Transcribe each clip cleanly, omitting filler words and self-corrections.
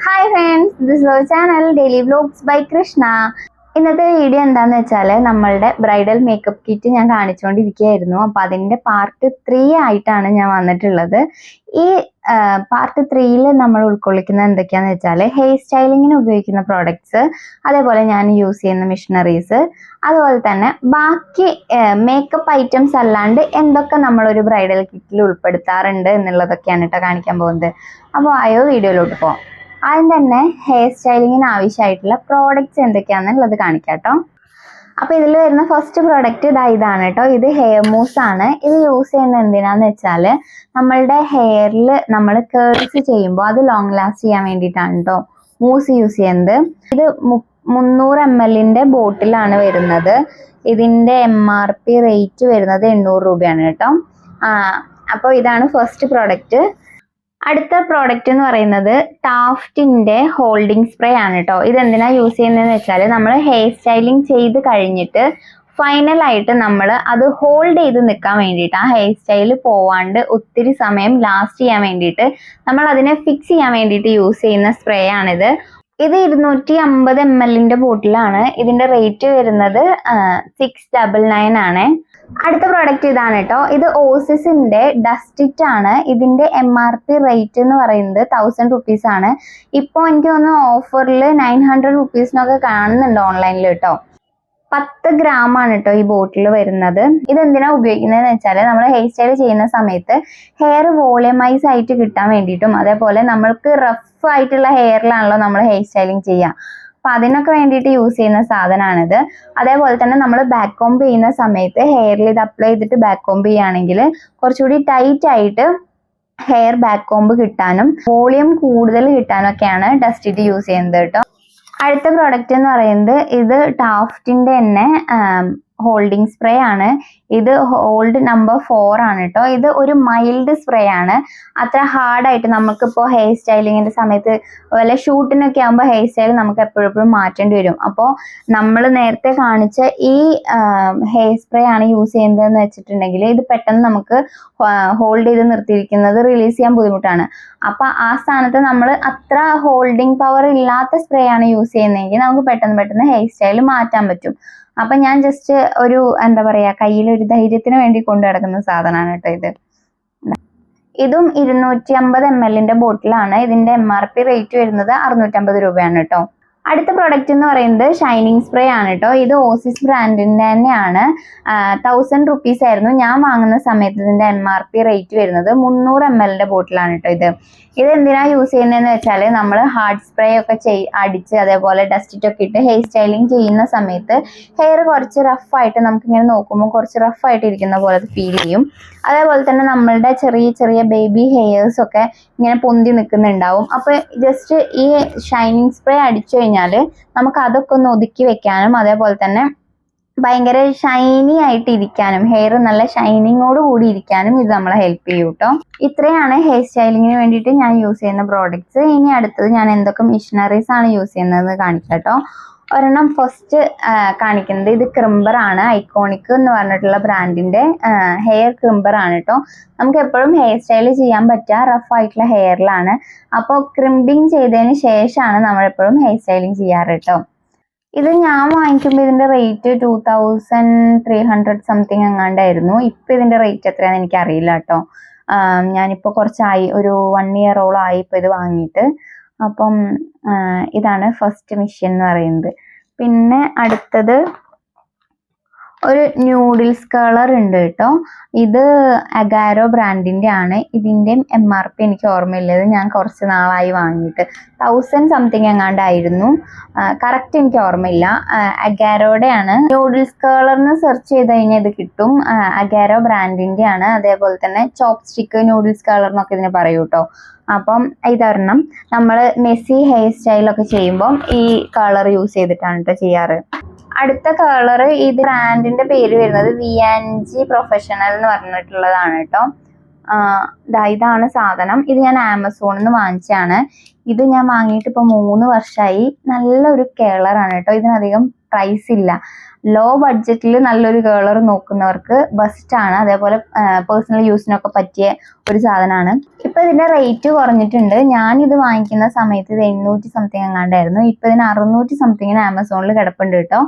Hi friends, this is channel daily vlogs by Krishna. ഇന്നത്തെ video എന്താണെന്ന് വെച്ചാൽ നമ്മളുടെ ബ്രൈഡൽ മേക്കപ്പ് കിറ്റ് ഞാൻ കാണിച്ചുകൊണ്ടിരിക്കുകയായിരുന്നു. അപ്പം അതിൻ്റെ പാർട്ട് 3 ആയിട്ടാണ് ഞാൻ വന്നിട്ടുള്ളത്. ഈ പാർട്ട് 3യിൽ നമ്മൾ ഉൾക്കൊള്ളിക്കുന്നത് എന്തൊക്കെയാണെന്ന് വെച്ചാൽ ഹെയർ സ്റ്റൈലിങ്ങിന് ഉപയോഗിക്കുന്ന പ്രോഡക്ട്സ്, അതേപോലെ ഞാൻ യൂസ് ചെയ്യുന്ന മിഷനറീസ്, അതുപോലെ തന്നെ ബാക്കി മേക്കപ്പ് ഐറ്റംസ് അല്ലാണ്ട് എന്തൊക്കെ നമ്മളൊരു ബ്രൈഡൽ കിറ്റിൽ ഉൾപ്പെടുത്താറുണ്ട് എന്നുള്ളതൊക്കെയാണ് കേട്ടോ കാണിക്കാൻ പോകുന്നത്. അപ്പോൾ വീഡിയോയിലോട്ട് പോകാം. ആദ്യം തന്നെ ഹെയർ സ്റ്റൈലിങ്ങിന് ആവശ്യമായിട്ടുള്ള പ്രോഡക്റ്റ്സ് എന്തൊക്കെയാണെന്നുള്ളത് കാണിക്കാം കേട്ടോ. അപ്പോൾ ഇതിൽ വരുന്ന ഫസ്റ്റ് പ്രോഡക്റ്റ് ഇതാണ് കേട്ടോ. ഇത് ഹെയർ മൂസ് ആണ്. ഇത് യൂസ് ചെയ്യുന്നത് എന്തിനാന്ന് വെച്ചാൽ നമ്മളുടെ ഹെയറിൽ നമ്മൾ കേൾസ് ചെയ്യുമ്പോൾ അത് ലോങ് ലാസ്റ്റ് ചെയ്യാൻ വേണ്ടിയിട്ടാണ് കേട്ടോ മൂസ് യൂസ് ചെയ്യുന്നത്. ഇത് 300 ml ബോട്ടിലാണ് വരുന്നത്. ഇതിൻ്റെ MRP റേറ്റ് വരുന്നത് 800 രൂപയാണ് കേട്ടോ. അപ്പോൾ ഇതാണ് ഫസ്റ്റ് പ്രോഡക്റ്റ്. അടുത്ത പ്രോഡക്റ്റ് എന്ന് പറയുന്നത് ടാഫ്റ്റിന്റെ ഹോൾഡിംഗ് സ്പ്രേ ആണ് കേട്ടോ. ഇതെന്തിനാ യൂസ് ചെയ്യുന്നതെന്ന് വെച്ചാൽ നമ്മൾ ഹെയർ സ്റ്റൈലിംഗ് ചെയ്ത് കഴിഞ്ഞിട്ട് ഫൈനലായിട്ട് നമ്മൾ അത് ഹോൾഡ് ചെയ്ത് നിൽക്കാൻ വേണ്ടിയിട്ട്, ആ ഹെയർ സ്റ്റൈൽ പോവാണ്ട് ഒത്തിരി സമയം ലാസ്റ്റ് ചെയ്യാൻ വേണ്ടിയിട്ട് നമ്മൾ അതിനെ ഫിക്സ് ചെയ്യാൻ വേണ്ടിയിട്ട് യൂസ് ചെയ്യുന്ന സ്പ്രേ ആണിത്. ഇത് 250 ml ബോട്ടിലാണ്. ഇതിന്റെ റേറ്റ് വരുന്നത് 699 ആണ്. അടുത്ത പ്രോഡക്റ്റ് ഇതാണ് കേട്ടോ. ഇത് ഓസിസിന്റെ ഡസ്റ്റിറ്റ് ആണ്. ഇതിന്റെ MRP റേറ്റ് എന്ന് പറയുന്നത് 1000 rupees ആണ്. ഇപ്പോൾ എനിക്ക് തോന്നുന്നു ഓഫറിൽ 900 rupeesനൊക്കെ കാണുന്നുണ്ട് ഓൺലൈനിൽ കേട്ടോ. 10 gram ആണ് കേട്ടോ ഈ ബോട്ടിൽ വരുന്നത്. ഇതെന്തിനാ ഉപയോഗിക്കുന്നതെന്ന് വെച്ചാൽ നമ്മൾ ഹെയർ സ്റ്റൈൽ ചെയ്യുന്ന സമയത്ത് ഹെയർ വോളിയമൈസ് ആയിട്ട് കിട്ടാൻ വേണ്ടിയിട്ടും, അതേപോലെ നമ്മൾക്ക് റഫ് ആയിട്ടുള്ള ഹെയറിലാണല്ലോ നമ്മൾ ഹെയർ സ്റ്റൈലിംഗ് ചെയ്യുക. അപ്പൊ അതിനൊക്കെ വേണ്ടിയിട്ട് യൂസ് ചെയ്യുന്ന സാധനമാണിത്. അതേപോലെ തന്നെ നമ്മൾ ബാക്ക് കോംബ് ചെയ്യുന്ന സമയത്ത് ഹെയറിൽ ഇത് അപ്ലൈ ചെയ്തിട്ട് ബാക്ക് കോംബ് ചെയ്യുകയാണെങ്കിൽ കുറച്ചുകൂടി ടൈറ്റ് ആയിട്ട് ഹെയർ ബാക്ക് കോംബ് കിട്ടാനും വോളിയം കൂടുതൽ കിട്ടാനും ഒക്കെയാണ് ഡസ്റ്റിറ്റ് യൂസ് ചെയ്യുന്നത് കേട്ടോ. അടുത്ത പ്രോഡക്റ്റ് എന്ന് പറയുന്നത് ഇത് ടാഫ്റ്റിന്റെ തന്നെ ഹോൾഡിംഗ് സ്പ്രേ ആണ്. ഇത് ഹോൾഡ് നമ്പർ 4 ആണ് കേട്ടോ. ഇത് ഒരു മൈൽഡ് സ്പ്രേ ആണ്. അത്ര ഹാർഡായിട്ട് നമുക്കിപ്പോൾ ഹെയർ സ്റ്റൈലിങ്ങിന്റെ സമയത്ത് വല്ല ഷൂട്ടിനൊക്കെ ആകുമ്പോൾ ഹെയർ സ്റ്റൈൽ നമുക്ക് എപ്പോഴും മാറ്റേണ്ടി വരും. അപ്പോൾ നമ്മൾ നേരത്തെ കാണിച്ച ഈ ഹെയർ സ്പ്രേ ആണ് യൂസ് ചെയ്യുന്നതെന്ന് വെച്ചിട്ടുണ്ടെങ്കിൽ ഇത് പെട്ടെന്ന് നമുക്ക് ഹോൾഡ് ചെയ്ത് നിർത്തിയിരിക്കുന്നത് റിലീസ് ചെയ്യാൻ ബുദ്ധിമുട്ടാണ്. അപ്പൊ ആ സ്ഥാനത്ത് നമ്മൾ അത്ര ഹോൾഡിംഗ് പവർ ഇല്ലാത്ത സ്പ്രേ ആണ് യൂസ് ചെയ്യുന്നതെങ്കിൽ നമുക്ക് പെട്ടെന്ന് ഹെയർ സ്റ്റൈൽ മാറ്റാൻ പറ്റും. അപ്പൊ ഞാൻ ജസ്റ്റ് ഒരു എന്താ പറയാ കയ്യിൽ ഒരു ധൈര്യത്തിന് വേണ്ടി കൊണ്ടു നടക്കുന്ന സാധനമാണ് കേട്ടോ ഇത്. ഇതും 250 ml ബോട്ടിലാണ്. ഇതിന്റെ MRP റേറ്റ് വരുന്നത് 650 രൂപയാണ് കേട്ടോ. അടുത്ത പ്രോഡക്റ്റ് എന്ന് പറയുന്നത് ഷൈനിങ് സ്പ്രേ ആണ് കേട്ടോ. ഇത് ഓസിസ് ബ്രാൻഡിന്റെ തന്നെയാണ്. 1000 rupees ആയിരുന്നു ഞാൻ വാങ്ങുന്ന സമയത്ത്. ഇതിന്റെ MRP റേറ്റ് വരുന്നത് 300 ml ബോട്ടിലാണ് കേട്ടോ. ഇത് എന്തിനാ യൂസ് ചെയ്യുന്നതെന്ന് വെച്ചാൽ നമ്മൾ ഹാർഡ് സ്പ്രേ ഒക്കെ അടിച്ച് അതേപോലെ ഡസ്റ്റിറ്റ് ഒക്കെ ഇട്ട് ഹെയർ സ്റ്റൈലിംഗ് ചെയ്യുന്ന സമയത്ത് ഹെയർ കുറച്ച് റഫായിട്ട് നമുക്ക് ഇങ്ങനെ നോക്കുമ്പോൾ കുറച്ച് റഫായിട്ട് ഇരിക്കുന്ന പോലെ ഫീൽ ചെയ്യും. അതേപോലെ തന്നെ നമ്മളുടെ ചെറിയ ബേബി ഹെയർസ് ഒക്കെ ഇങ്ങനെ പൊന്തി നിൽക്കുന്നുണ്ടാവും. അപ്പൊ ജസ്റ്റ് ഈ ഷൈനിങ് സ്പ്രേ അടിച്ചു കഴിഞ്ഞാൽ നമുക്ക് അതൊക്കെ ഒന്ന് ഒതുക്കി വെക്കാനും അതേപോലെ തന്നെ ഭയങ്കര ഷൈനി ആയിട്ട് ഇരിക്കാനും ഹെയർ നല്ല ഷൈനിങ്ങോട് കൂടി ഇരിക്കാനും ഇത് നമ്മളെ ഹെൽപ്പ് ചെയ്യും കേട്ടോ. ഇത്രയാണ് ഹെയർ സ്റ്റൈലിങ്ങിന് വേണ്ടിയിട്ട് ഞാൻ യൂസ് ചെയ്യുന്ന പ്രോഡക്ട്സ്. ഇനി അടുത്തത് ഞാൻ എന്തൊക്കെ മിഷനറീസ് ആണ് യൂസ് ചെയ്യുന്നത് കാണിക്കാം കേട്ടോ. ഒരെണ്ണം ഫസ്റ്റ് കാണിക്കുന്നത് ഇത് ക്രിംബർ ആണ്. ഐക്കോണിക് എന്ന് പറഞ്ഞിട്ടുള്ള ബ്രാൻഡിന്റെ ഹെയർ ക്രിംബർ ആണ് കേട്ടോ. നമുക്ക് എപ്പോഴും ഹെയർ സ്റ്റൈൽ ചെയ്യാൻ പറ്റുക റഫ് ആയിട്ടുള്ള ഹെയറിലാണ്. അപ്പോൾ ക്രിംബിങ് ചെയ്തതിന് ശേഷമാണ് നമ്മൾ എപ്പോഴും ഹെയർ സ്റ്റൈലിംഗ് ചെയ്യാറ് കേട്ടോ. ഇത് ഞാൻ വാങ്ങിക്കുമ്പോൾ ഇതിന്റെ റേറ്റ് 2300 സംതിങ് എങ്ങാണ്ടായിരുന്നു. ഇപ്പൊ ഇതിന്റെ റേറ്റ് എത്രയാണെന്ന് എനിക്ക് അറിയില്ല കേട്ടോ. ഞാനിപ്പോ കുറച്ചായി, ഒരു 1 year ആയി ഇപ്പൊ ഇത് വാങ്ങിയിട്ട്. അപ്പം ഇതാണ് ഫസ്റ്റ് മെഷീൻ എന്ന് പറയുന്നത്. പിന്നെ അടുത്തത് ഒരു ന്യൂഡിൽസ് കളർ ഉണ്ട് കേട്ടോ. ഇത് അഗാരോ ബ്രാൻഡിന്റെ ആണ്. ഇതിന്റെ MRP എനിക്ക് ഓർമ്മയില്ലത്. ഞാൻ കുറച്ച് നാളായി വാങ്ങിയിട്ട് 1000 സംതിങ് എങ്ങാണ്ടായിരുന്നു. കറക്റ്റ് എനിക്ക് ഓർമ്മയില്ല. അഗാരോയുടെ ആണ്. ന്യൂഡിൽസ് കളർന്ന് സെർച്ച് ചെയ്ത് കഴിഞ്ഞാൽ ഇത് കിട്ടും. അഗാരോ ബ്രാൻഡിന്റെ ആണ്. അതേപോലെ തന്നെ ചോപ്പ് സ്റ്റിക്ക് ന്യൂഡിൽസ് കളർ എന്നൊക്കെ ഇതിന് പറയൂ കേട്ടോ. അപ്പം ഇതൊരെണ്ണം നമ്മൾ മെസ്സി ഹെയർ സ്റ്റൈലൊക്കെ ചെയ്യുമ്പം ഈ കളർ യൂസ് ചെയ്തിട്ടാണ് കേട്ടോ ചെയ്യാറ്. അടുത്ത കളർ ഇത് ബ്രാൻഡിന്റെ പേര് വരുന്നത് VNG പ്രൊഫഷണൽ എന്ന് പറഞ്ഞിട്ടുള്ളതാണ് കേട്ടോ. ഇതാണ് സാധനം. ഇത് ഞാൻ ആമസോണിൽ നിന്ന് വാങ്ങിച്ചാണ്. ഇത് ഞാൻ വാങ്ങിയിട്ട് ഇപ്പോൾ 3 വർഷമായി. നല്ലൊരു കളറാണ് കേട്ടോ. ഇതിനധികം പ്രൈസ് ഇല്ല. ലോ ബഡ്ജറ്റിൽ നല്ലൊരു കേളർ നോക്കുന്നവർക്ക് ബെസ്റ്റ് ആണ്. അതേപോലെ പേഴ്സണൽ യൂസിനൊക്കെ പറ്റിയ ഒരു സാധനമാണ്. ഇപ്പൊ ഇതിന്റെ റേറ്റ് കുറഞ്ഞിട്ടുണ്ട്. ഞാനിത് വാങ്ങിക്കുന്ന സമയത്ത് ഇത് 800 സംതിങ് എങ്ങാണ്ടായിരുന്നു. ഇപ്പൊ ഇതിന് 600 സംതിങ്ങിന് ആമസോണിൽ കിടപ്പുണ്ട് കേട്ടോ.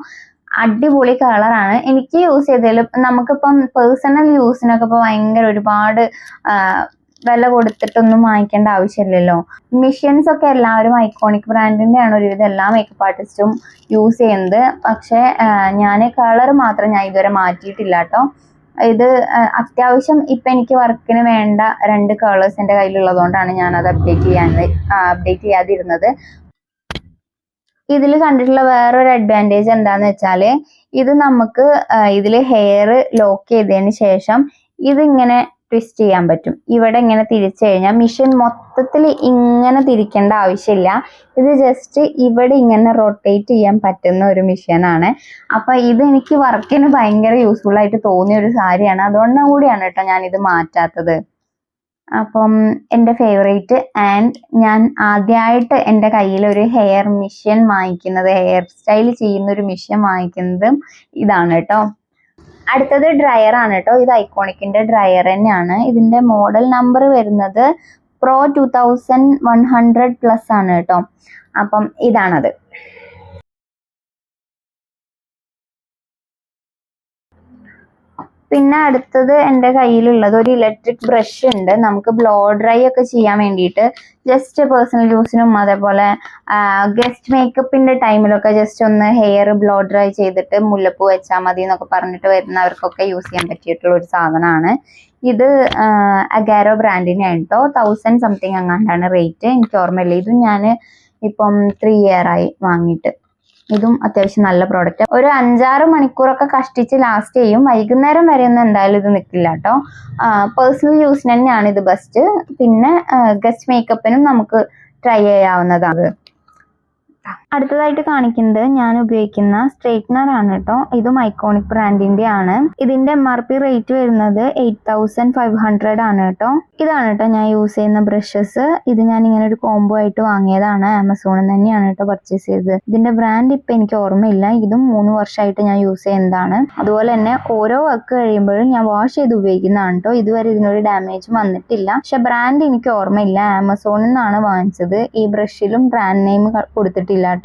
അടിപൊളി കളറാണ്. എനിക്ക് യൂസ് ചെയ്തതിൽ നമുക്കിപ്പം പേഴ്സണൽ യൂസിനൊക്കെ ഇപ്പൊ ഭയങ്കര ഒരുപാട് വില കൊടുത്തിട്ടൊന്നും വാങ്ങിക്കേണ്ട ആവശ്യമില്ലല്ലോ. മിഷ്യൻസ് ഒക്കെ എല്ലാവരും ഐക്കോണിക് ബ്രാൻഡിന്റെ ആണ് ഒരുവിധം എല്ലാ മേക്കപ്പ് ആർട്ടിസ്റ്റും യൂസ് ചെയ്യുന്നത്. പക്ഷെ ഞാൻ കളർ മാത്രം ഞാൻ ഇതുവരെ മാറ്റിയിട്ടില്ല കേട്ടോ. ഇത് അത്യാവശ്യം ഇപ്പൊ എനിക്ക് വർക്കിന് വേണ്ട 2 കളേഴ്സ് എൻ്റെ കയ്യിലുള്ളതുകൊണ്ടാണ് ഞാൻ അത് അപ്ഡേറ്റ് ചെയ്യാതിരുന്നത്. ഇതിൽ കണ്ടിട്ടുള്ള വേറൊരു അഡ്വാൻറ്റേജ് എന്താന്ന് വെച്ചാല് ഇത് നമുക്ക് ഇതിൽ ഹെയർ ലോക്ക് ചെയ്തതിന് ശേഷം ഇതിങ്ങനെ ട്വിസ്റ്റ് ചെയ്യാൻ പറ്റും. ഇവിടെ ഇങ്ങനെ തിരിച്ചു കഴിഞ്ഞാൽ മിഷൻ മൊത്തത്തിൽ ഇങ്ങനെ തിരിക്കേണ്ട ആവശ്യമില്ല. ഇത് ജസ്റ്റ് ഇവിടെ ഇങ്ങനെ റൊട്ടേറ്റ് ചെയ്യാൻ പറ്റുന്ന ഒരു മിഷനാണ്. അപ്പൊ ഇത് എനിക്ക് വർക്കിന് ഭയങ്കര യൂസ്ഫുൾ ആയിട്ട് തോന്നിയ ഒരു സാരിയാണ്. അതുകൊണ്ടും കൂടിയാണ് കേട്ടോ ഞാൻ ഇത് മാറ്റാത്തത്. അപ്പം എൻ്റെ ഫേവറേറ്റ് ആൻഡ് ഞാൻ ആദ്യമായിട്ട് എൻ്റെ കയ്യിൽ ഒരു ഹെയർ മിഷൻ വാങ്ങിക്കുന്നത്, ഹെയർ സ്റ്റൈൽ ചെയ്യുന്ന ഒരു മിഷൻ വാങ്ങിക്കുന്നതും ഇതാണ് കേട്ടോ. അടുത്തത് ഡ്രയർ ആണ് കേട്ടോ. ഇത് ഐക്കോണിക്കിന്റെ ഡ്രയർ തന്നെയാണ്. ഇതിന്റെ മോഡൽ നമ്പർ വരുന്നത് Pro 2100+ ആണ് കേട്ടോ. അപ്പം ഇതാണത്. പിന്നെ അടുത്തത് എൻ്റെ കയ്യിലുള്ളത് ഒരു ഇലക്ട്രിക് ബ്രഷ് ഉണ്ട്. നമുക്ക് ബ്ലോ ഡ്രൈ ഒക്കെ ചെയ്യാൻ വേണ്ടിയിട്ട് ജസ്റ്റ് പേഴ്സണൽ യൂസിനും അതേപോലെ ഗസ്റ്റ് മേക്കപ്പിന്റെ ടൈമിലൊക്കെ ജസ്റ്റ് ഒന്ന് ഹെയർ ബ്ലോ ഡ്രൈ ചെയ്തിട്ട് മുല്ലപ്പൂ വെച്ചാൽ മതി എന്നൊക്കെ പറഞ്ഞിട്ട് വരുന്നവർക്കൊക്കെ യൂസ് ചെയ്യാൻ പറ്റിയിട്ടുള്ള ഒരു സാധനമാണ് ഇത്. അഗാരോ ബ്രാൻഡിനെ കേട്ടോ. 1000 സംതിങ് അങ്ങാണ്ടാണ് റേറ്റ്. എനിക്ക് ഓർമ്മയില്ല. ഇതും ഞാൻ ഇപ്പം 3 ഇയർ ആയി വാങ്ങിയിട്ട്. ഇതും അത്യാവശ്യം നല്ല പ്രോഡക്റ്റ്. ഒരു 5-6 മണിക്കൂറൊക്കെ കഷ്ടിച്ച് ലാസ്റ്റ് ചെയ്യും. വൈകുന്നേരം വരെ ഒന്നും എന്തായാലും ഇത് നിൽക്കില്ല കേട്ടോ. പേഴ്സണൽ യൂസിന് തന്നെയാണ് ഇത് ബെസ്റ്റ്. പിന്നെ ഗസ്റ്റ് മേക്കപ്പിനും നമുക്ക് ട്രൈ ചെയ്യാവുന്നതാണ്. അടുത്തതായിട്ട് കാണിക്കുന്നത് ഞാൻ ഉപയോഗിക്കുന്ന സ്ട്രെയിറ്റ്നർ ആണ് കേട്ടോ. ഇതും ഐക്കോണിക് ബ്രാൻഡിന്റെ ആണ്. ഇതിന്റെ MRP റേറ്റ് വരുന്നത് 8500 ആണ് കേട്ടോ. ഇതാണ് കേട്ടോ ഞാൻ യൂസ് ചെയ്യുന്ന ബ്രഷസ്. ഇത് ഞാൻ ഇങ്ങനെ ഒരു കോംബോ ആയിട്ട് വാങ്ങിയതാണ്. ആമസോണിൽ തന്നെയാണ് കേട്ടോ പർച്ചേസ് ചെയ്തത്. ഇതിന്റെ ബ്രാൻഡ് ഇപ്പൊ എനിക്ക് ഓർമ്മയില്ല. ഇതും 3 വർഷമായിട്ട് ഞാൻ യൂസ് ചെയ്യുന്നതാണ്. അതുപോലെ തന്നെ ഓരോ വർക്ക് കഴിയുമ്പോഴും ഞാൻ വാഷ് ചെയ്ത് ഉപയോഗിക്കുന്നതാണ് കേട്ടോ. ഇതുവരെ ഇതിനൊരു ഡാമേജ് വന്നിട്ടില്ല. പക്ഷെ ബ്രാൻഡ് എനിക്ക് ഓർമ്മയില്ല. ആമസോണിൽ നിന്നാണ് വാങ്ങിച്ചത്. ഈ ബ്രഷിലും ബ്രാൻഡ് നെയിം കൊടുത്തിട്ടില്ല കേട്ടോ.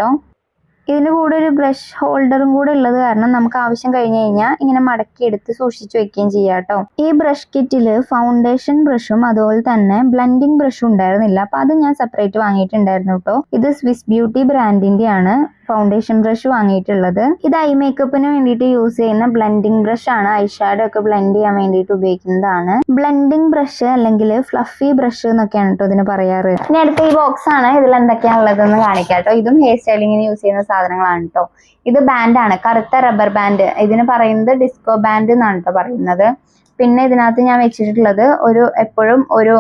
ഇതിന്റെ കൂടെ ഒരു ബ്രഷ് ഹോൾഡറും കൂടെ ഉള്ളത് കാരണം നമുക്ക് ആവശ്യം കഴിഞ്ഞു കഴിഞ്ഞാൽ ഇങ്ങനെ മടക്കി എടുത്ത് സൂക്ഷിച്ചു വെക്കുകയും ചെയ്യാം കേട്ടോ. ഈ ബ്രഷ് കിറ്റില് ഫൗണ്ടേഷൻ ബ്രഷും അതുപോലെ തന്നെ ബ്ലെൻഡിങ് ബ്രഷും ഉണ്ടായിരുന്നില്ല. അപ്പൊ അത് ഞാൻ സെപ്പറേറ്റ് വാങ്ങിയിട്ടുണ്ടായിരുന്നു കേട്ടോ. ഇത് സ്വിസ് ബ്യൂട്ടി ബ്രാൻഡിന്റെ ആണ് ഫൗണ്ടേഷൻ ബ്രഷ് വാങ്ങിയിട്ടുള്ളത്. ഇത് ഐ മേക്കപ്പിന് വേണ്ടിയിട്ട് യൂസ് ചെയ്യുന്ന ബ്ലെൻഡിങ് ബ്രഷ് ആണ്. ഐ ഷാഡോ ഒക്കെ ബ്ലെൻഡ് ചെയ്യാൻ വേണ്ടിയിട്ട് ഉപയോഗിക്കുന്നതാണ്. ബ്ലെൻഡിങ് ബ്രഷ് അല്ലെങ്കിൽ ഫ്ലഫി ബ്രഷ് എന്നൊക്കെയാണ് കേട്ടോ ഇതിന് പറയാറ്. ഇനി അടുത്ത ഈ ബോക്സ് ആണ്. ഇതിൽ എന്തൊക്കെയാ ഉള്ളതെന്ന് കാണിക്കാം കേട്ടോ. ഇതും ഹെയർ സ്റ്റൈലിങ്ങിന് യൂസ് ചെയ്യുന്ന സാധനങ്ങളാണ് കേട്ടോ. ഇത് ബാൻഡാണ്, കറുത്ത റബ്ബർ ബാൻഡ്. ഇതിന് പറയുന്നത് ഡിസ്കോ ബാൻഡ് എന്നാണ് കേട്ടോ പറയുന്നത്. പിന്നെ ഇതിനകത്ത് ഞാൻ വെച്ചിട്ടുള്ളത് എപ്പോഴും ഒരു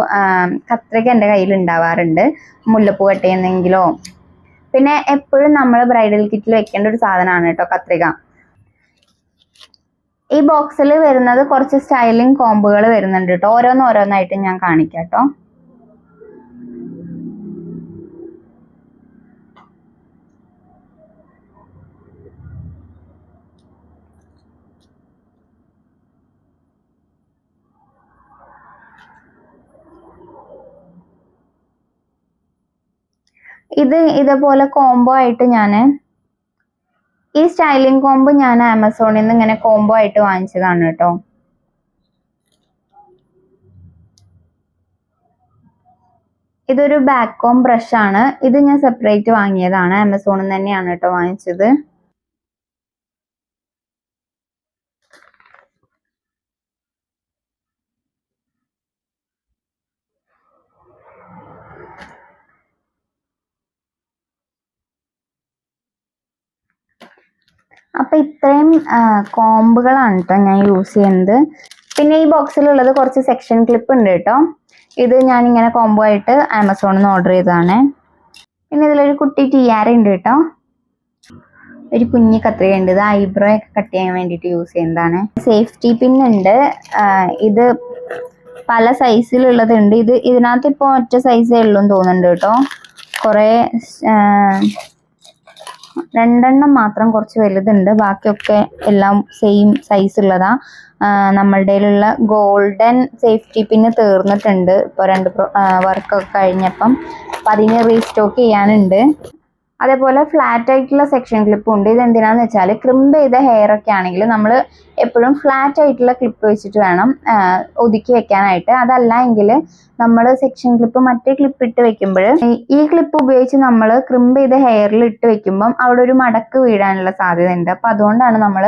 കത്രിക എൻ്റെ കയ്യിൽ ഉണ്ടാവാറുണ്ട്, മുല്ലപ്പൂ കട്ട് ചെയ്യുന്നെങ്കിലോ. പിന്നെ എപ്പോഴും നമ്മൾ ബ്രൈഡൽ കിറ്റിൽ വെക്കേണ്ട ഒരു സാധനമാണ് കേട്ടോ കത്രിക. ഈ ബോക്സിൽ വരുന്നത് കുറച്ച് സ്റ്റൈലിംഗ് കോംബുകൾ വരുന്നുണ്ട് കേട്ടോ. ഓരോന്നായിട്ട് ഞാൻ കാണിക്കാം കേട്ടോ. ഇതേപോലെ കോംബോ ആയിട്ട് ഈ സ്റ്റൈലിംഗ് കോംബോ ഞാൻ ആമസോണിൽ നിന്ന് ഇങ്ങനെ കോംബോ ആയിട്ട് വാങ്ങിച്ചതാണ് കേട്ടോ. ഇതൊരു ബാക്ക് കോം ബ്രഷ് ആണ്. ഇത് ഞാൻ സെപ്പറേറ്റ് വാങ്ങിയതാണ്. ആമസോണിൽ നിന്ന് തന്നെയാണ് കേട്ടോ വാങ്ങിച്ചത്. അപ്പൊ ഇത്രയും കോംബുകളാണ് കേട്ടോ ഞാൻ യൂസ് ചെയ്യുന്നത്. പിന്നെ ഈ ബോക്സിലുള്ളത് കുറച്ച് സെക്ഷൻ ക്ലിപ്പ് ഉണ്ട് കേട്ടോ. ഇത് ഞാൻ ഇങ്ങനെ കോംബോ ആയിട്ട് ആമസോണിൽ നിന്ന് ഓർഡർ ചെയ്തതാണ്. പിന്നെ ഇതിലൊരു കുട്ടി ടിയാര ഉണ്ട് കേട്ടോ. ഒരു കുഞ്ഞി കത്രിക ഉണ്ട്. ഇത് ഐബ്രോ ഒക്കെ കട്ട് ചെയ്യാൻ വേണ്ടിയിട്ട് യൂസ് ചെയ്യുന്നതാണ്. സേഫ്റ്റി പിൻ ഉണ്ട്. ഇത് പല സൈസിലുള്ളതുണ്ട്. ഇതിനകത്ത് ഇപ്പോൾ ഒറ്റ സൈസേ ഉള്ളൂ എന്ന് തോന്നുന്നുണ്ട് കേട്ടോ. കുറേ രണ്ടെണ്ണം മാത്രം കുറച്ച് വലുതുണ്ട്, ബാക്കിയൊക്കെ എല്ലാം സെയിം സൈസ് ഉള്ളതാ. നമ്മളുടെ കയ്യിലുള്ള ഗോൾഡൻ സേഫ്റ്റി പിന്ന് തീർന്നിട്ടുണ്ട് ഇപ്പോൾ 2 വർക്കൊക്കെ കഴിഞ്ഞപ്പം. അപ്പം അതിന് റീസ്റ്റോക്ക് ചെയ്യാനുണ്ട്. അതേപോലെ ഫ്ലാറ്റ് ആയിട്ടുള്ള സെക്ഷൻ ക്ലിപ്പും ഉണ്ട്. ഇതെന്തിനാന്ന് വെച്ചാൽ ക്രിംപ് ചെയ്ത ഹെയർ ഒക്കെ ആണെങ്കിൽ നമ്മൾ എപ്പോഴും ഫ്ലാറ്റ് ആയിട്ടുള്ള ക്ലിപ്പ് വെച്ചിട്ട് വേണം ഒതുക്കി വെക്കാനായിട്ട്. അതല്ല എങ്കിൽ നമ്മൾ സെക്ഷൻ ക്ലിപ്പ് മറ്റേ ക്ലിപ്പ് ഇട്ട് വെക്കുമ്പോൾ ഈ ക്ലിപ്പ് ഉപയോഗിച്ച് നമ്മൾ ക്രിംപ് ചെയ്ത ഹെയറിൽ ഇട്ട് വെക്കുമ്പം അവിടെ ഒരു മടക്ക് വീഴാനുള്ള സാധ്യത ഉണ്ട്. അപ്പം അതുകൊണ്ടാണ് നമ്മൾ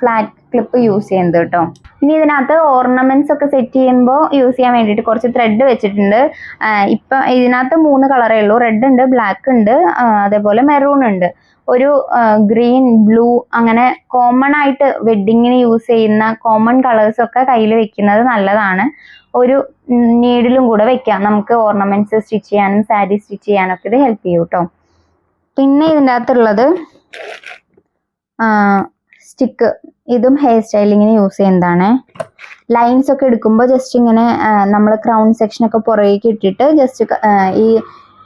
ഫ്ലാറ്റ് ക്ലിപ്പ് യൂസ് ചെയ്യുന്നത് കേട്ടോ. ഇനി ഇതിനകത്ത് ഓർണമെന്റ്സ് ഒക്കെ സെറ്റ് ചെയ്യുമ്പോൾ യൂസ് ചെയ്യാൻ വേണ്ടിയിട്ട് കുറച്ച് ത്രെഡ് വെച്ചിട്ടുണ്ട്. ഇപ്പം ഇതിനകത്ത് 3 കളറേ ഉള്ളൂ. റെഡ് ഉണ്ട്, ബ്ലാക്ക് ഉണ്ട്, അതേപോലെ മെറൂൺ ഉണ്ട്. ഒരു ഗ്രീൻ, ബ്ലൂ അങ്ങനെ കോമൺ ആയിട്ട് വെഡ്ഡിങ്ങിന് യൂസ് ചെയ്യുന്ന കോമൺ കളേഴ്സ് ഒക്കെ കയ്യിൽ വെക്കുന്നത് നല്ലതാണ്. ഒരു നീഡിലും കൂടെ വെക്കാം. നമുക്ക് ഓർണമെന്റ്സ് സ്റ്റിച്ച് ചെയ്യാനും സാരി സ്റ്റിച്ച് ചെയ്യാനൊക്കെ ഇത് ഹെൽപ്പ് ചെയ്യും കേട്ടോ. പിന്നെ ഇതിൻ്റെ അകത്തുള്ളത് സ്റ്റിക്ക്. ഇതും ഹെയർ സ്റ്റൈലിങ്ങിന് യൂസ് ചെയ്യുന്നതാണ്. ലൈൻസ് ഒക്കെ എടുക്കുമ്പോൾ ജസ്റ്റ് ഇങ്ങനെ നമ്മൾ ക്രൗൺ സെക്ഷനൊക്കെ പുറകേക്ക് ഇട്ടിട്ട് ജസ്റ്റ്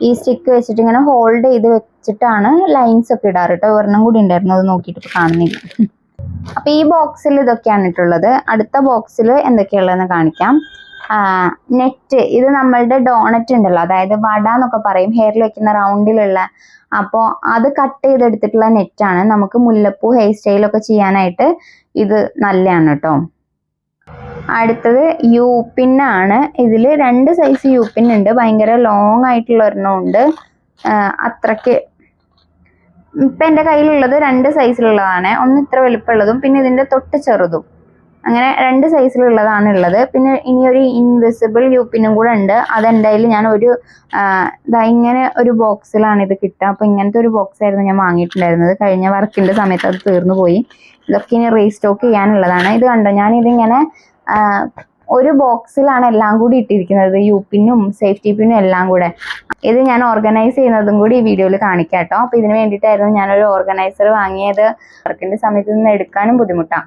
ഈ സ്റ്റിക്ക് വെച്ചിട്ട് ഇങ്ങനെ ഹോൾഡ് ചെയ്ത് വെച്ചിട്ടാണ് ലൈൻസ് ഒക്കെ ഇടാറ് കേട്ടോ. ഒരെണ്ണം കൂടി ഉണ്ടായിരുന്നു, അത് നോക്കിയിട്ട് ഇപ്പോൾ കാണുന്നില്ല. അപ്പോൾ ഈ ബോക്സിൽ ഇതൊക്കെയാണ് ഇട്ടുള്ളത്. അടുത്ത ബോക്സിൽ എന്തൊക്കെയുള്ളതെന്ന് കാണിക്കാം. നെറ്റ്, ഇത് നമ്മളുടെ ഡോണറ്റ് ഉണ്ടല്ലോ, അതായത് വട എന്നൊക്കെ പറയും, ഹെയറിൽ വെക്കുന്ന റൗണ്ടിലുള്ള. അപ്പോൾ അത് കട്ട് ചെയ്തെടുത്തിട്ടുള്ള നെറ്റാണ്. നമുക്ക് മുല്ലപ്പൂ ഹെയർ സ്റ്റൈലൊക്കെ ചെയ്യാനായിട്ട് ഇത് നല്ലതാണ് കേട്ടോ. അടുത്തത് യു പിന്നാണ്. ഇതിൽ 2 സൈസ് യു പിൻ ഉണ്ട്. ഭയങ്കര ലോങ് ആയിട്ടുള്ള ഒരെണ്ണം ഉണ്ട്. അത്രയ്ക്ക് ഇപ്പം എൻ്റെ കയ്യിലുള്ളത് 2 സൈസിലുള്ളതാണ്. ഒന്ന് ഇത്ര വലുപ്പമുള്ളതും പിന്നെ ഇതിൻ്റെ തൊട്ട് ചെറുതും. അങ്ങനെ 2 സൈസിലുള്ളതാണ് ഉള്ളത്. പിന്നെ ഇനി ഒരു ഇൻവിസിബിൾ യു പിന്നും കൂടെ ഉണ്ട്. അതെന്തായാലും ഞാൻ ഇങ്ങനെ ഒരു ബോക്സിലാണ് ഇത് കിട്ടുക. അപ്പോൾ ഇങ്ങനത്തെ ഒരു ബോക്സ് ആയിരുന്നു ഞാൻ വാങ്ങിയിട്ടുണ്ടായിരുന്നത്. കഴിഞ്ഞ വർക്കിൻ്റെ സമയത്ത് അത് തീർന്നു പോയി. ഇതൊക്കെ ഇനി റീസ്റ്റോക്ക് ചെയ്യാനുള്ളതാണ്. ഇത് കണ്ടോ, ഞാനിതിങ്ങനെ ഒരു ബോക്സിലാണ് എല്ലാം കൂടി ഇട്ടിരിക്കുന്നത്, യു പിന്നും സേഫ്റ്റി പിന്നും എല്ലാം കൂടെ. ഇത് ഞാൻ ഓർഗനൈസ് ചെയ്യുന്നതും കൂടി ഈ വീഡിയോയിൽ കാണിക്കാം കേട്ടോ. അപ്പോൾ ഇതിന് വേണ്ടിയിട്ടായിരുന്നു ഞാനൊരു ഓർഗനൈസർ വാങ്ങിയത്. വർക്കിൻ്റെ സമയത്ത് നിന്ന് എടുക്കാനും ബുദ്ധിമുട്ടാണ്.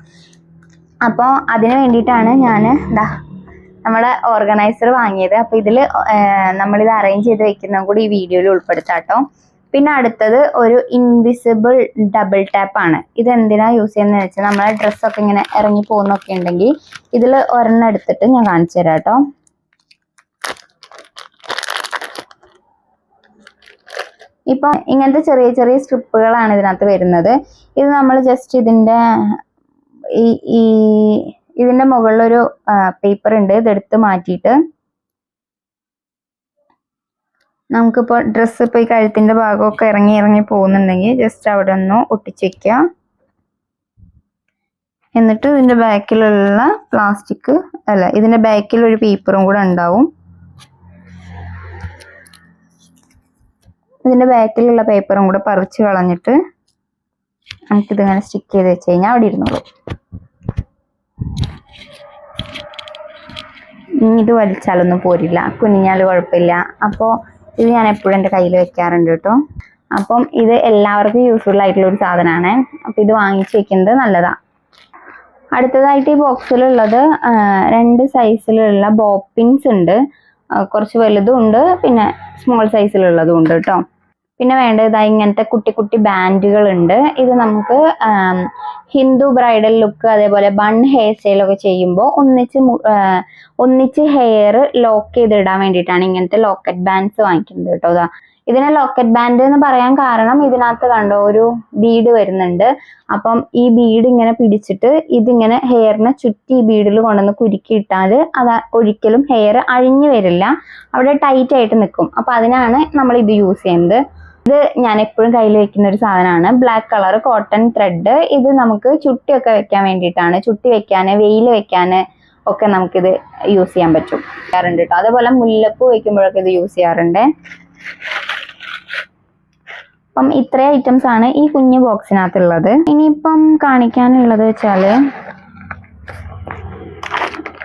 അപ്പോൾ അതിന് വേണ്ടിയിട്ടാണ് ഞാൻ നമ്മുടെ ഓർഗനൈസർ വാങ്ങിയത്. അപ്പോൾ ഇതിൽ നമ്മളിത് അറേഞ്ച് ചെയ്ത് വെക്കുന്നതും കൂടി ഈ വീഡിയോയിൽ ഉൾപ്പെടുത്താം കേട്ടോ. പിന്നെ അടുത്തത് ഒരു ഇൻവിസിബിൾ ഡബിൾ ടാപ്പാണ്. ഇത് എന്തിനാണ് യൂസ് ചെയ്യുന്നത് വെച്ചാൽ നമ്മളെ ഡ്രസ്സൊക്കെ ഇങ്ങനെ ഇറങ്ങി പോകുന്നൊക്കെ ഉണ്ടെങ്കിൽ ഇതിൽ ഒരെണ്ണം എടുത്തിട്ട് ഞാൻ കാണിച്ചു തരാം കേട്ടോ. ഇപ്പം ഇങ്ങനത്തെ ചെറിയ ചെറിയ സ്ട്രിപ്പുകളാണ് ഇതിനകത്ത് വരുന്നത്. ഇത് നമ്മൾ ജസ്റ്റ് ഇതിൻ്റെ മുകളിലൊരു പേപ്പർ ഉണ്ട്. ഇതെടുത്ത് മാറ്റിയിട്ട് നമുക്കിപ്പോൾ ഡ്രസ്സ് ഇപ്പോൾ ഈ കഴുത്തിൻ്റെ ഭാഗമൊക്കെ ഇറങ്ങി പോകുന്നുണ്ടെങ്കിൽ ജസ്റ്റ് അവിടെ ഒന്ന് ഒട്ടിച്ച് വെക്കുക. എന്നിട്ട് ഇതിൻ്റെ ബാക്കിലുള്ള ഇതിൻ്റെ ബാക്കിലൊരു പേപ്പറും കൂടെ ഉണ്ടാവും. ഇതിൻ്റെ ബാക്കിലുള്ള പേപ്പറും കൂടെ പറിച്ച് കളഞ്ഞിട്ട് നമുക്കിതിങ്ങനെ സ്റ്റിക്ക് ചെയ്ത് വെച്ച് കഴിഞ്ഞാൽ അവിടെ ഇരുന്നോളൂ. ഇനി ഇത് വലിച്ചാലൊന്നും പോരില്ല, കുനിഞ്ഞാൽ കുഴപ്പമില്ല. അപ്പോൾ ഇത് ഞാൻ എപ്പോഴും എൻ്റെ കയ്യിൽ വെക്കാറുണ്ട് കേട്ടോ. അപ്പം ഇത് എല്ലാവർക്കും യൂസ്ഫുൾ ആയിട്ടുള്ള ഒരു സാധനമാണ്. അപ്പം ഇത് വാങ്ങിച്ച് വെക്കുന്നത് നല്ലതാണ്. അടുത്തതായിട്ട് ഈ ബോക്സിലുള്ളത് 2 സൈസിലുള്ള ബോപ്പിൻസ് ഉണ്ട്. കുറച്ച് വലുതും ഉണ്ട്, പിന്നെ സ്മോൾ സൈസിലുള്ളതും ഉണ്ട് കേട്ടോ. പിന്നെ വേണ്ടത് ഇങ്ങനത്തെ കുട്ടി കുട്ടി ബാൻഡുകൾ ഉണ്ട്. ഇത് നമുക്ക് ഹിന്ദു ബ്രൈഡൽ ലുക്ക് അതേപോലെ ബൺ ഹെയർ സ്റ്റൈലൊക്കെ ചെയ്യുമ്പോൾ ഒന്നിച്ച് ഹെയർ ലോക്ക് ചെയ്തിടാൻ വേണ്ടിയിട്ടാണ് ഇങ്ങനത്തെ ലോക്കറ്റ് ബാൻഡ്സ് വാങ്ങിക്കുന്നത് കേട്ടോ. ഇതിനെ ലോക്കറ്റ് ബാൻഡ് എന്ന് പറയാൻ കാരണം ഇതിനകത്ത് കണ്ടോ ഒരു ബീഡ് വരുന്നുണ്ട്. അപ്പം ഈ ബീഡ് ഇങ്ങനെ പിടിച്ചിട്ട് ഇതിങ്ങനെ ഹെയറിനെ ചുറ്റി ഈ ബീഡിൽ കൊണ്ടുവന്ന് കുരുക്കിയിട്ടാൽ അത് ഒരിക്കലും ഹെയർ അഴിഞ്ഞു വരില്ല, അവിടെ ടൈറ്റ് ആയിട്ട് നിൽക്കും. അപ്പം അതിനാണ് നമ്മൾ ഇത് യൂസ് ചെയ്യുന്നത്. ഇത് ഞാൻ എപ്പോഴും കയ്യിൽ വെക്കുന്ന ഒരു സാധനമാണ്. Black colour cotton thread. ഇത് നമുക്ക് ചുട്ടിയൊക്കെ വെക്കാൻ വേണ്ടിയിട്ടാണ്. ചുട്ടി വെക്കാൻ, വെയിൽ വെക്കാൻ ഒക്കെ നമുക്കിത് യൂസ് ചെയ്യാൻ പറ്റും കേട്ടോ. അതേപോലെ മുല്ലപ്പൂ വെക്കുമ്പോഴൊക്കെ ഇത് യൂസ് ചെയ്യാറുണ്ട്. അപ്പം ഇത്രയും ഐറ്റംസ് ആണ് ഈ കുഞ്ഞു ബോക്സിനകത്തുള്ളത്. ഇനിയിപ്പം കാണിക്കാനുള്ളത് വെച്ചാൽ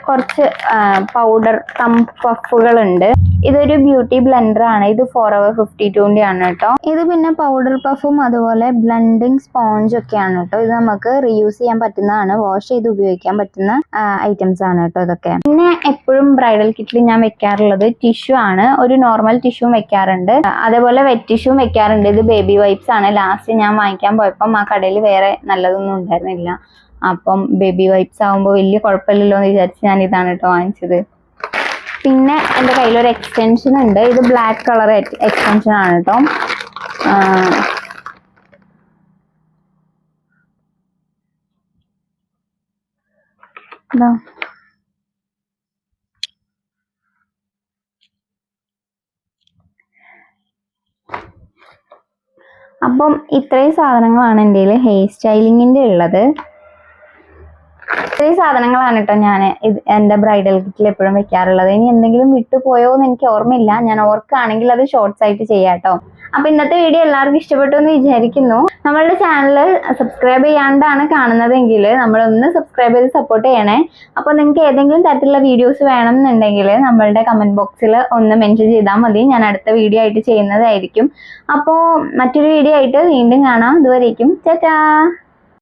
കുറച്ച് പൗഡർ തംപ് പഫുകളുണ്ട്. ഇതൊരു ബ്യൂട്ടി ബ്ലെൻഡർ ആണ്. ഇത് Forever 52ന്റെ ആണ് കേട്ടോ. ഇത് പിന്നെ പൗഡർ പഫും അതുപോലെ ബ്ലെൻഡിങ് സ്പോഞ്ച് ഒക്കെയാണ് കേട്ടോ. ഇത് നമുക്ക് റീയൂസ് ചെയ്യാൻ പറ്റുന്നതാണ്, വാഷ് ചെയ്ത് ഉപയോഗിക്കാൻ പറ്റുന്ന ഐറ്റംസ് ആണ് കേട്ടോ ഇതൊക്കെ. പിന്നെ എപ്പോഴും ബ്രൈഡൽ കിറ്റിൽ ഞാൻ വെക്കാറുള്ളത് ടിഷ്യൂ ആണ്. ഒരു നോർമൽ ടിഷ്യൂ വെക്കാറുണ്ട്, അതേപോലെ വെറ്റ് ടിഷ്യൂ വെക്കാറുണ്ട്. ഇത് ബേബി വൈപ്സ് ആണ്. ലാസ്റ്റ് ഞാൻ വാങ്ങിക്കാൻ പോയപ്പം ആ കടയിൽ വേറെ നല്ലതൊന്നും ഉണ്ടായിരുന്നില്ല. അപ്പം ബേബി വൈപ്സ് ആകുമ്പോൾ വലിയ കുഴപ്പമില്ലല്ലോ എന്ന് വിചാരിച്ച് ഞാൻ ഇതാണ് കേട്ടോ വാങ്ങിച്ചത്. പിന്നെ എൻ്റെ കയ്യിലൊരു എക്സ്റ്റൻഷൻ ഉണ്ട്. ഇത് ബ്ലാക്ക് കളർ എക്സ്റ്റൻഷൻ ആണ് കേട്ടോ. അപ്പം ഇത്രയും സാധനങ്ങളാണ് എൻ്റെ കയ്യിൽ ഹെയർ സ്റ്റൈലിങ്ങിൻ്റെ ഉള്ളത്. ഇത്രയും സാധനങ്ങളാണ് കേട്ടോ ഞാൻ എൻ്റെ ബ്രൈഡൽ കിറ്റിൽ എപ്പോഴും വെക്കാറുള്ളത്. ഇനി എന്തെങ്കിലും വിട്ടുപോയോ എന്ന് എനിക്ക് ഓർമ്മയില്ല. ഞാൻ ഓർക്കുകയാണെങ്കിൽ അത് ഷോർട്സ് ആയിട്ട് ചെയ്യാം കേട്ടോ. അപ്പൊ ഇന്നത്തെ വീഡിയോ എല്ലാവർക്കും ഇഷ്ടപ്പെട്ടു എന്ന് വിചാരിക്കുന്നു. നമ്മളുടെ ചാനൽ സബ്സ്ക്രൈബ് ചെയ്യാണ്ടാണ് കാണുന്നതെങ്കിൽ നമ്മളൊന്ന് സബ്സ്ക്രൈബ് ചെയ്ത് സപ്പോർട്ട് ചെയ്യണേ. അപ്പോൾ നിങ്ങൾക്ക് ഏതെങ്കിലും തരത്തിലുള്ള വീഡിയോസ് വേണം എന്നുണ്ടെങ്കിൽ നമ്മളുടെ കമന്റ് ബോക്സിൽ ഒന്ന് മെൻഷൻ ചെയ്താൽ മതി. ഞാൻ അടുത്ത വീഡിയോ ആയിട്ട് ചെയ്യുന്നതായിരിക്കും. അപ്പോൾ മറ്റൊരു വീഡിയോ ആയിട്ട് വീണ്ടും കാണാം. ഇതുവരേക്കും ടാറ്റാ.